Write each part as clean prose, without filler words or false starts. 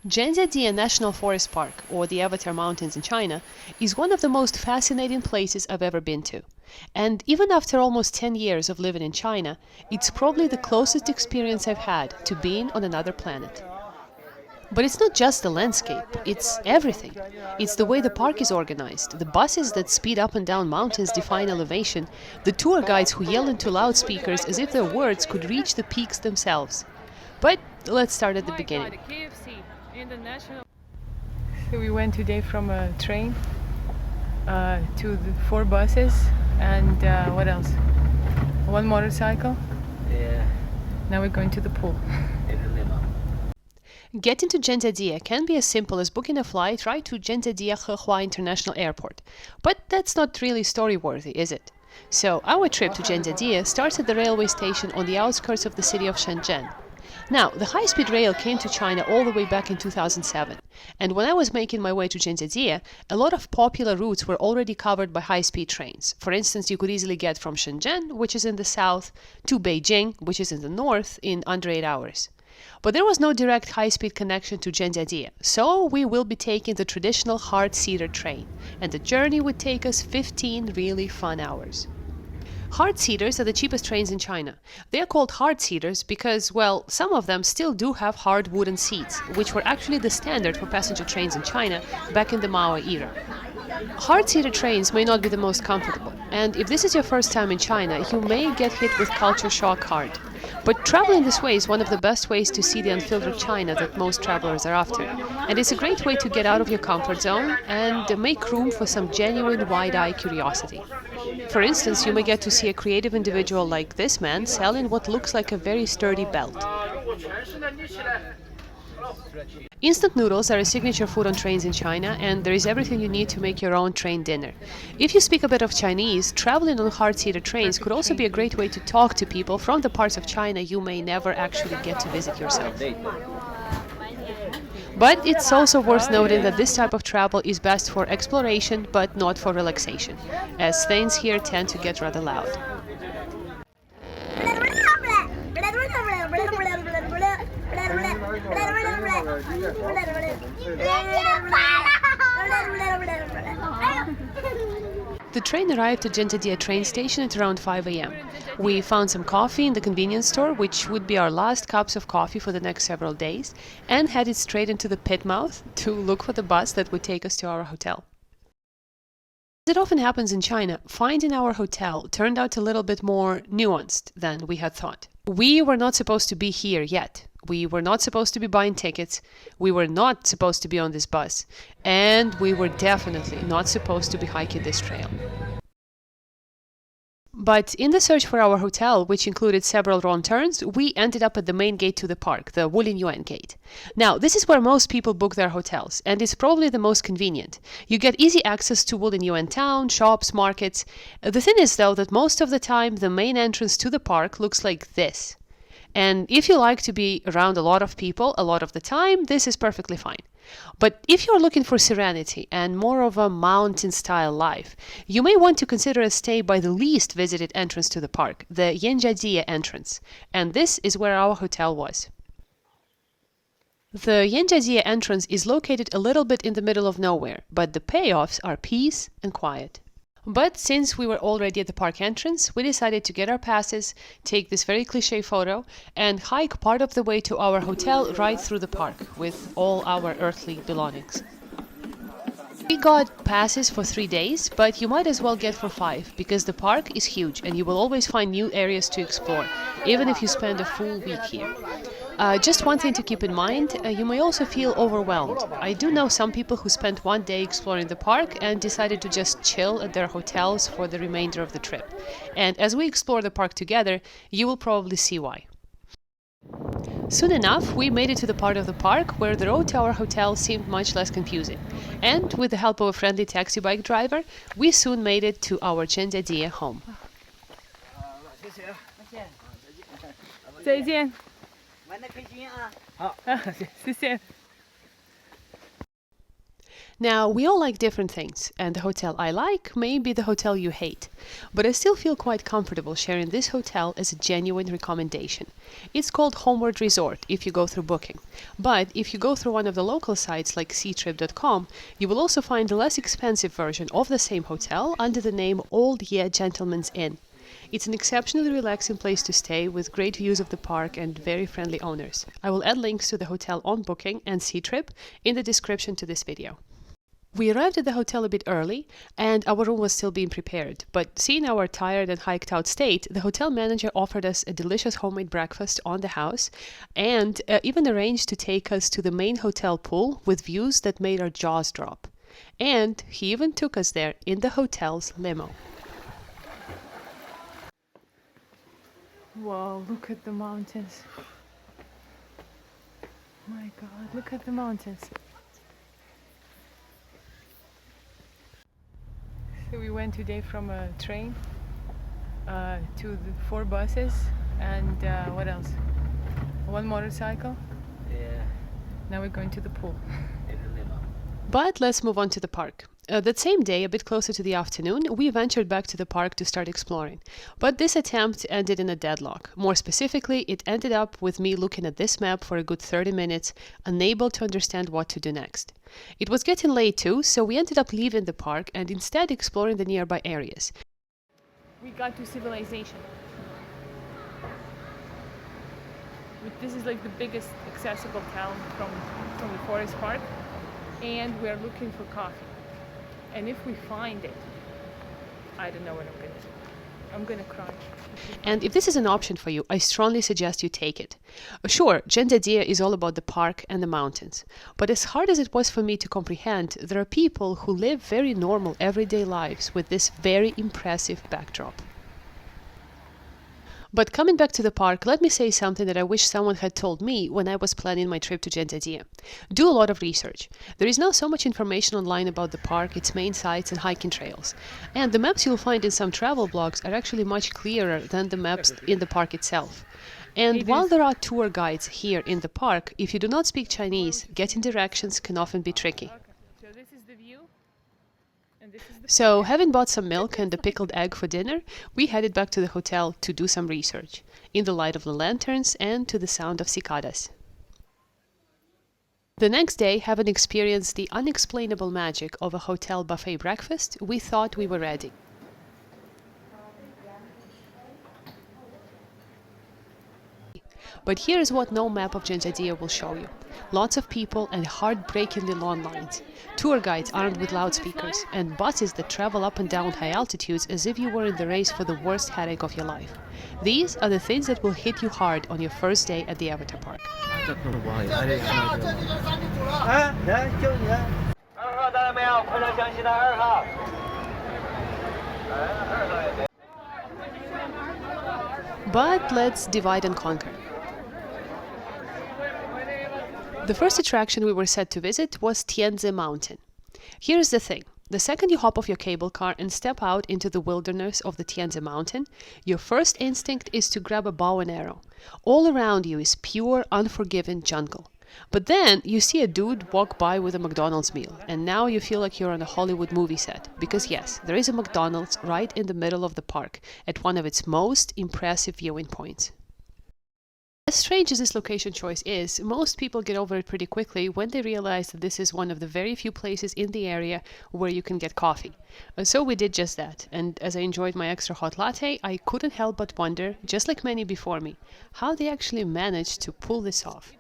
Zhangjiajie National Forest Park, or the Avatar Mountains in China, is one of the most fascinating places I've ever been to. And even after almost 10 years of living in China, it's probably the closest experience I've had to being on another planet. But it's not just the landscape, it's everything. It's the way the park is organized, the buses that speed up and down mountains defying elevation, the tour guides who yell into loudspeakers as if their words could reach the peaks themselves. But let's start at the beginning. So we went today from a train to the 4 buses and what else? 1 motorcycle. Yeah. Now we're going to the pool. Getting to Zhangjiajie can be as simple as booking a flight right to Zhangjiajie Hehua International Airport. But that's not really story-worthy, is it? So our trip to Zhangjiajie starts at the railway station on the outskirts of the city of Shenzhen. Now, the high-speed rail came to China all the way back in 2007, and when I was making my way to Zhangjiajie, a lot of popular routes were already covered by high-speed trains. For instance, you could easily get from Shenzhen, which is in the south, to Beijing, which is in the north, in under 8 hours. But there was no direct high-speed connection to Zhangjiajie, so we will be taking the traditional hard-seater train, and the journey would take us 15 really fun hours. Hard-seaters are the cheapest trains in China. They are called hard-seaters because, well, some of them still do have hard wooden seats, which were actually the standard for passenger trains in China back in the Mao era. Hard-seater trains may not be the most comfortable, and if this is your first time in China, you may get hit with culture shock hard. But traveling this way is one of the best ways to see the unfiltered China that most travelers are after. And it's a great way to get out of your comfort zone and make room for some genuine wide-eye curiosity. For instance, you may get to see a creative individual like this man selling what looks like a very sturdy belt. Instant noodles are a signature food on trains in China, and there is everything you need to make your own train dinner. If you speak a bit of Chinese, traveling on hard-seater trains could also be a great way to talk to people from the parts of China you may never actually get to visit yourself. But it's also worth noting that this type of travel is best for exploration, but not for relaxation, as things here tend to get rather loud. The train arrived at Zhangjiajie train station at around 5 a.m. We found some coffee in the convenience store, which would be our last cups of coffee for the next several days, and headed straight into the pit mouth to look for the bus that would take us to our hotel. As it often happens in China, finding our hotel turned out a little bit more nuanced than we had thought. We were not supposed to be here yet. We were not supposed to be buying tickets. We were not supposed to be on this bus. And we were definitely not supposed to be hiking this trail. But in the search for our hotel, which included several wrong turns, we ended up at the main gate to the park, the Wulinyuan gate. Now, this is where most people book their hotels, and it's probably the most convenient. You get easy access to Wulinyuan town, shops, markets. The thing is, though, that most of the time, the main entrance to the park looks like this. And if you like to be around a lot of people a lot of the time, this is perfectly fine. But if you're looking for serenity and more of a mountain-style life, you may want to consider a stay by the least visited entrance to the park, the Yanjiajie entrance. And this is where our hotel was. The Yanjiajie entrance is located a little bit in the middle of nowhere, but the payoffs are peace and quiet. But since we were already at the park entrance, we decided to get our passes, take this very cliché photo, and hike part of the way to our hotel right through the park with all our earthly belongings. We got passes for 3 days, but you might as well get for 5 because the park is huge and you will always find new areas to explore, even if you spend a full week here. Just one thing to keep in mind, you may also feel overwhelmed. I do know some people who spent 1 day exploring the park and decided to just chill at their hotels for the remainder of the trip. And as we explore the park together, you will probably see why. Soon enough, we made it to the part of the park where the road to our hotel seemed much less confusing. And with the help of a friendly taxi bike driver, we soon made it to our Zhangjiajie home. 再见。谢谢。Now, we all like different things, and the hotel I like may be the hotel you hate. But I still feel quite comfortable sharing this hotel as a genuine recommendation. It's called Homeward Resort if you go through Booking. But if you go through one of the local sites like ctrip.com, you will also find the less expensive version of the same hotel under the name Old Ye Gentleman's Inn. It's an exceptionally relaxing place to stay with great views of the park and very friendly owners. I will add links to the hotel on Booking and Ctrip in the description to this video. We arrived at the hotel a bit early, and our room was still being prepared, but seeing our tired and hiked out state, the hotel manager offered us a delicious homemade breakfast on the house, and even arranged to take us to the main hotel pool with views that made our jaws drop. And he even took us there in the hotel's limo. Wow, look at the mountains. My God, look at the mountains. So we went today from a train to the 4 buses and what else? 1 motorcycle. Yeah, Now we're going to the pool. in the limo. But let's move on to the park. That same day, a bit closer to the afternoon, we ventured back to the park to start exploring. But this attempt ended in a deadlock. More specifically, it ended up with me looking at this map for a good 30 minutes, unable to understand what to do next. It was getting late too, so we ended up leaving the park and instead exploring the nearby areas. We got to Civilization. This is like the biggest accessible town from the forest park, and we're looking for coffee. And if we find it, I don't know what I'm gonna do. I'm gonna cry. And if this is an option for you, I strongly suggest you take it. Sure, Gendadia is all about the park and the mountains. But as hard as it was for me to comprehend, there are people who live very normal everyday lives with this very impressive backdrop. But coming back to the park, let me say something that I wish someone had told me when I was planning my trip to Gendadia. Do a lot of research. There is now so much information online about the park, its main sites and hiking trails. And the maps you'll find in some travel blogs are actually much clearer than the maps in the park itself. And while there are tour guides here in the park, if you do not speak Chinese, getting directions can often be tricky. So this is the view, and this is the So, having bought some milk and a pickled egg for dinner, we headed back to the hotel to do some research, in the light of the lanterns and to the sound of cicadas. The next day, having experienced the unexplainable magic of a hotel buffet breakfast, we thought we were ready. But here's what no map of Gendadia will show you. Lots of people and heartbreakingly long lines. Tour guides armed with loudspeakers, and buses that travel up and down high altitudes as if you were in the race for the worst headache of your life. These are the things that will hit you hard on your first day at the Avatar Park. I don't know why. I didn't have no idea. 哎，来救你来。2号到了没有？快乐江西的2号。2号也对。 But let's divide and conquer. The first attraction we were set to visit was Tianzi Mountain. Here's the thing. The second you hop off your cable car and step out into the wilderness of the Tianzi Mountain, your first instinct is to grab a bow and arrow. All around you is pure, unforgiving jungle. But then you see a dude walk by with a McDonald's meal, and now you feel like you're on a Hollywood movie set. Because yes, there is a McDonald's right in the middle of the park, at one of its most impressive viewing points. As strange as this location choice is, most people get over it pretty quickly when they realize that this is one of the very few places in the area where you can get coffee. So we did just that, and as I enjoyed my extra hot latte, I couldn't help but wonder, just like many before me, how they actually managed to pull this off.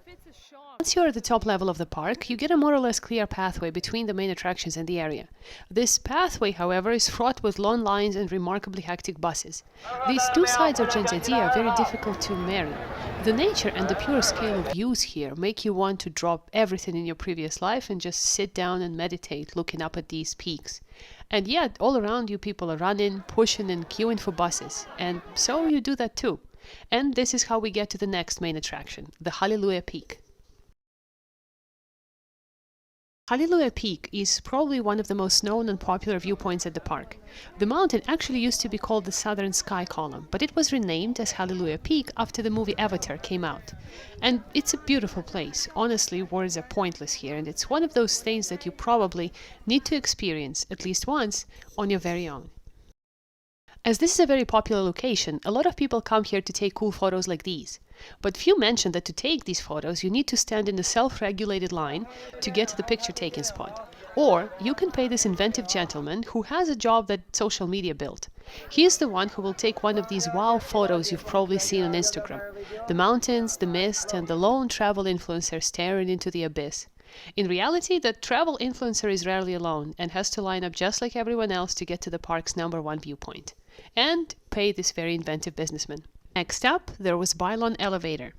Once you're at the top level of the park, you get a more or less clear pathway between the main attractions in the area. This pathway, however, is fraught with long lines and remarkably hectic buses. These two sides of Gendadia are very difficult to marry. The nature and the pure scale of views here make you want to drop everything in your previous life and just sit down and meditate looking up at these peaks. And yet, all around you people are running, pushing and queuing for buses. And so you do that too. And this is how we get to the next main attraction, the Hallelujah Peak. Hallelujah Peak is probably one of the most known and popular viewpoints at the park. The mountain actually used to be called the Southern Sky Column, but it was renamed as Hallelujah Peak after the movie Avatar came out. And it's a beautiful place. Honestly, words are pointless here, and it's one of those things that you probably need to experience at least once on your very own. As this is a very popular location, a lot of people come here to take cool photos like these. But few mention that to take these photos, you need to stand in a self-regulated line to get to the picture-taking spot. Or you can pay this inventive gentleman who has a job that social media built. He is the one who will take one of these wow photos you've probably seen on Instagram. The mountains, the mist, and the lone travel influencer staring into the abyss. In reality, the travel influencer is rarely alone and has to line up just like everyone else to get to the park's #1 viewpoint. And pay this very inventive businessman. Next up, there was Bailon Elevator.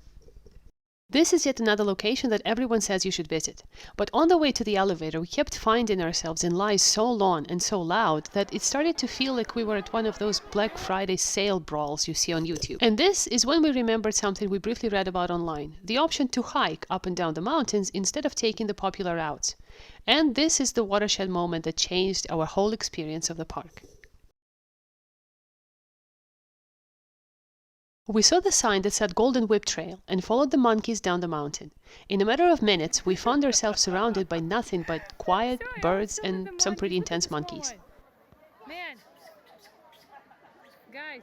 This is yet another location that everyone says you should visit. But on the way to the elevator, we kept finding ourselves in lines so long and so loud that it started to feel like we were at one of those Black Friday sale brawls you see on YouTube. And this is when we remembered something we briefly read about online, the option to hike up and down the mountains instead of taking the popular routes. And this is the watershed moment that changed our whole experience of the park. We saw the sign that said Golden Whip Trail and followed the monkeys down the mountain. In a matter of minutes, we found ourselves surrounded by nothing but quiet birds and some pretty intense monkeys. Man, guys.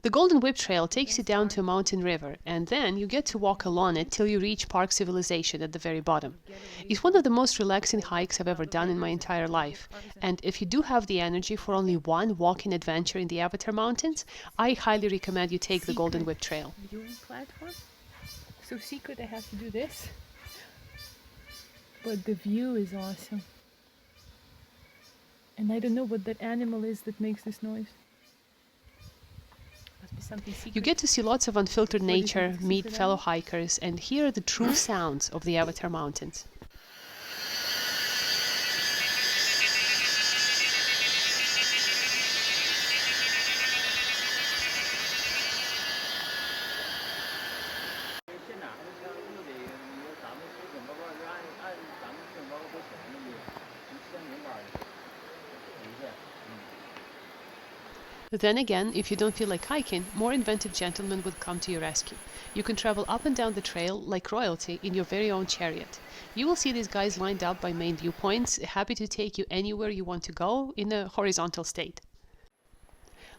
The Golden Whip Trail takes you down to a mountain river, and then you get to walk along it till you reach Park Civilization at the very bottom. It's one of the most relaxing hikes I've ever done in my entire life, and if you do have the energy for only one walking adventure in the Avatar Mountains, I highly recommend you take the Golden Whip Trail. Viewing platform? So secret I have to do this? But the view is awesome. And I don't know what that animal is that makes this noise. Something secret. You get to see lots of unfiltered What is it, nature, secret meet fellow animal? hikers, and hear the true sounds of the Avatar Mountains. Then again, if you don't feel like hiking, more inventive gentlemen would come to your rescue. You can travel up and down the trail like royalty in your very own chariot. You will see these guys lined up by main viewpoints, happy to take you anywhere you want to go in a horizontal state.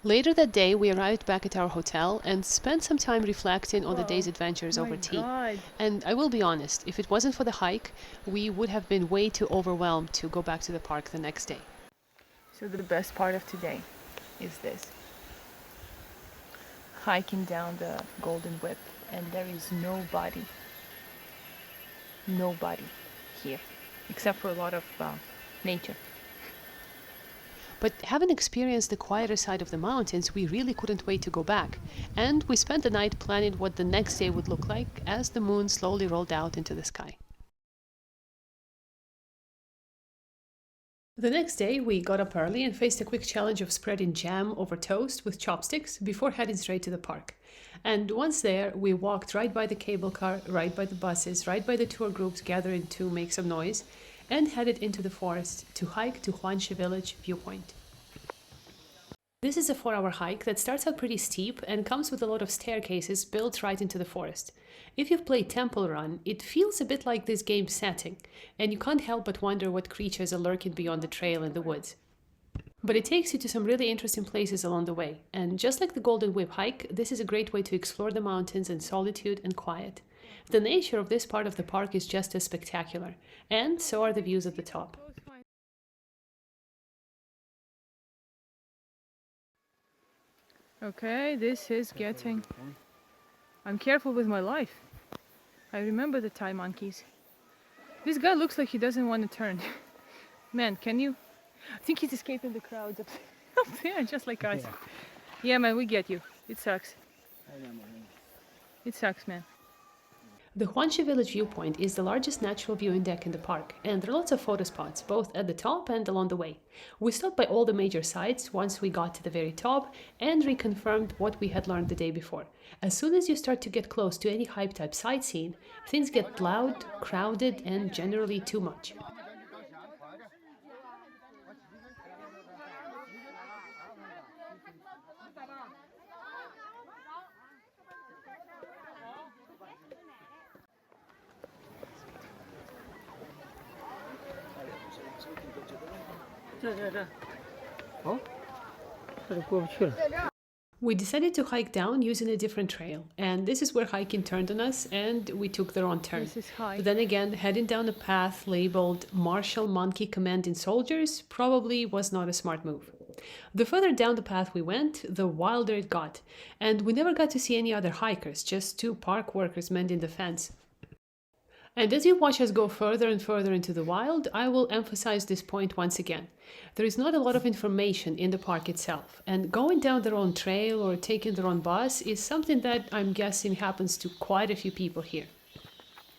Later that day, we arrived back at our hotel and spent some time reflecting on the day's adventures over tea. God. And I will be honest, if it wasn't for the hike, we would have been way too overwhelmed to go back to the park the next day. So the best part of today is this. Hiking down the Golden Whip, and there is nobody here, except for a lot of nature. But having experienced the quieter side of the mountains, we really couldn't wait to go back. And we spent the night planning what the next day would look like as the moon slowly rolled out into the sky. The next day, we got up early and faced a quick challenge of spreading jam over toast with chopsticks before heading straight to the park. And once there, we walked right by the cable car, right by the buses, right by the tour groups gathering to make some noise, and headed into the forest to hike to Huanshi Village viewpoint. This is a 4-hour hike that starts out pretty steep and comes with a lot of staircases built right into the forest. If you've played Temple Run, it feels a bit like this game's setting, and you can't help but wonder what creatures are lurking beyond the trail in the woods. But it takes you to some really interesting places along the way, and just like the Golden Whip hike, this is a great way to explore the mountains in solitude and quiet. The nature of this part of the park is just as spectacular, and so are the views at the top. Okay, this is getting... I'm careful with my life. I remember the Thai monkeys. This guy looks like he doesn't want to turn. Man, can you... I think he's escaping the crowds up there, just like us. Yeah, man, we get you. It sucks. It sucks, man. The Huanxi Village viewpoint is the largest natural viewing deck in the park, and there are lots of photo spots, both at the top and along the way. We stopped by all the major sites once we got to the very top and reconfirmed what we had learned the day before. As soon as you start to get close to any hype-type sightseeing, things get loud, crowded, and generally too much. We decided to hike down using a different trail, and this is where hiking turned on us and we took the wrong turn. This is high. But then again, heading down a path labeled Martial Monkey Commanding Soldiers probably was not a smart move. The further down the path we went, the wilder it got, and we never got to see any other hikers, just two park workers mending the fence. And as you watch us go further and further into the wild, I will emphasize this point once again. There is not a lot of information in the park itself, and going down the wrong trail or taking the wrong bus is something that I'm guessing happens to quite a few people here.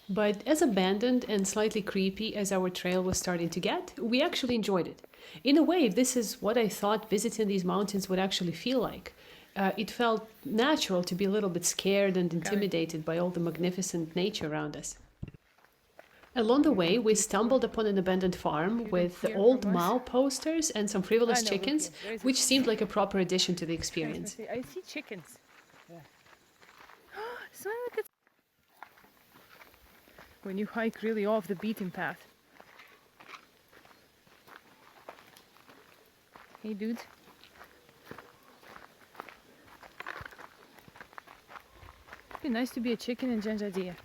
But as abandoned and slightly creepy as our trail was starting to get, we actually enjoyed it. In a way, this is what I thought visiting these mountains would actually feel like. It felt natural to be a little bit scared and intimidated by all the magnificent nature around us. Along the way, we stumbled upon an abandoned farm with old Mao posters and some frivolous chickens, which seemed like a proper addition to the experience. I see chickens. So look at when you hike really off the beaten path. Hey, dude. It'd be nice to be a chicken in Janjadiyah.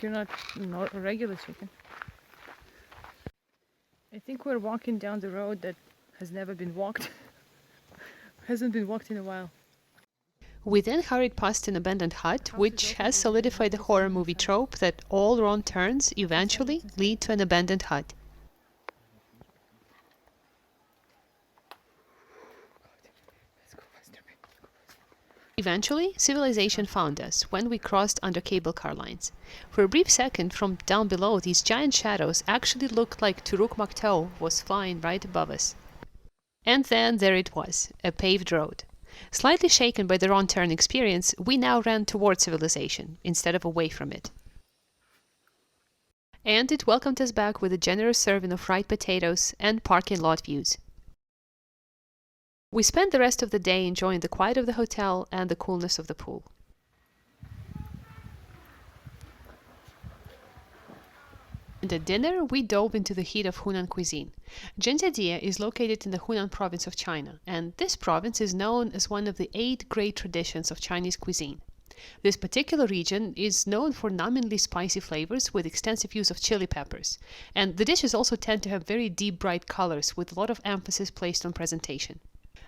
You're not a regular chicken. I think we're walking down the road that has never been walked. Hasn't been walked in a while. We then hurried past an abandoned hut, which has solidified the horror movie trope that all wrong turns eventually lead to an abandoned hut. Eventually, civilization found us when we crossed under cable car lines. For a brief second, from down below, these giant shadows actually looked like Turuk Makto was flying right above us. And then there it was, a paved road. Slightly shaken by the wrong turn experience, we now ran toward civilization, instead of away from it. And it welcomed us back with a generous serving of fried potatoes and parking lot views. We spent the rest of the day enjoying the quiet of the hotel and the coolness of the pool. And at dinner, we dove into the heat of Hunan cuisine. Janjadiyah is located in the Hunan province of China, and this province is known as one of the 8 great traditions of Chinese cuisine. This particular region is known for numbingly spicy flavors with extensive use of chili peppers, and the dishes also tend to have very deep, bright colors with a lot of emphasis placed on presentation.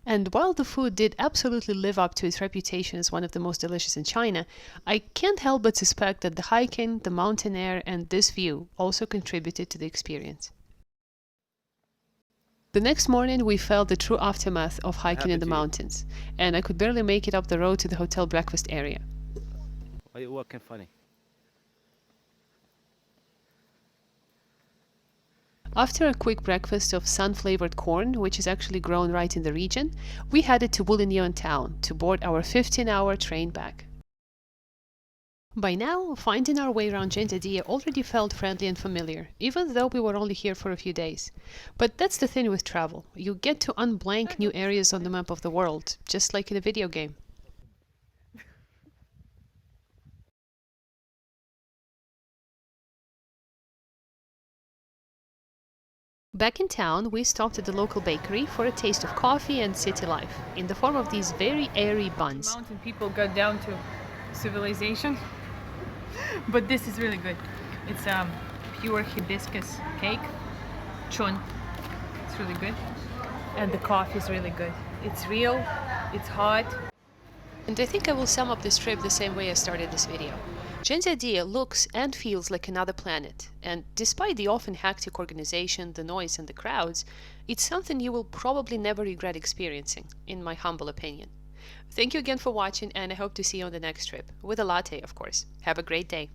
And while the food did absolutely live up to its reputation as one of the most delicious in China, I can't help but suspect that the hiking, the mountain air, and this view also contributed to the experience. The next morning, we felt the true aftermath of hiking in the mountains, and I could barely make it up the road to the hotel breakfast area. Why are you working funny? After a quick breakfast of sun-flavored corn, which is actually grown right in the region, we headed to Wulinian town to board our 15-hour train back. By now, finding our way around Janjadiyah already felt friendly and familiar, even though we were only here for a few days. But that's the thing with travel. You get to unblank new areas on the map of the world, just like in a video game. Back in town, we stopped at the local bakery for a taste of coffee and city life, in the form of these very airy buns. Mountain people got down to civilization, but this is really good. It's pure hibiscus cake, chun. It's really good, and the coffee is really good. It's real, it's hot. And I think I will sum up this trip the same way I started this video. Janjadiyah looks and feels like another planet, and despite the often hectic organization, the noise and the crowds, it's something you will probably never regret experiencing, in my humble opinion. Thank you again for watching, and I hope to see you on the next trip. With a latte, of course. Have a great day.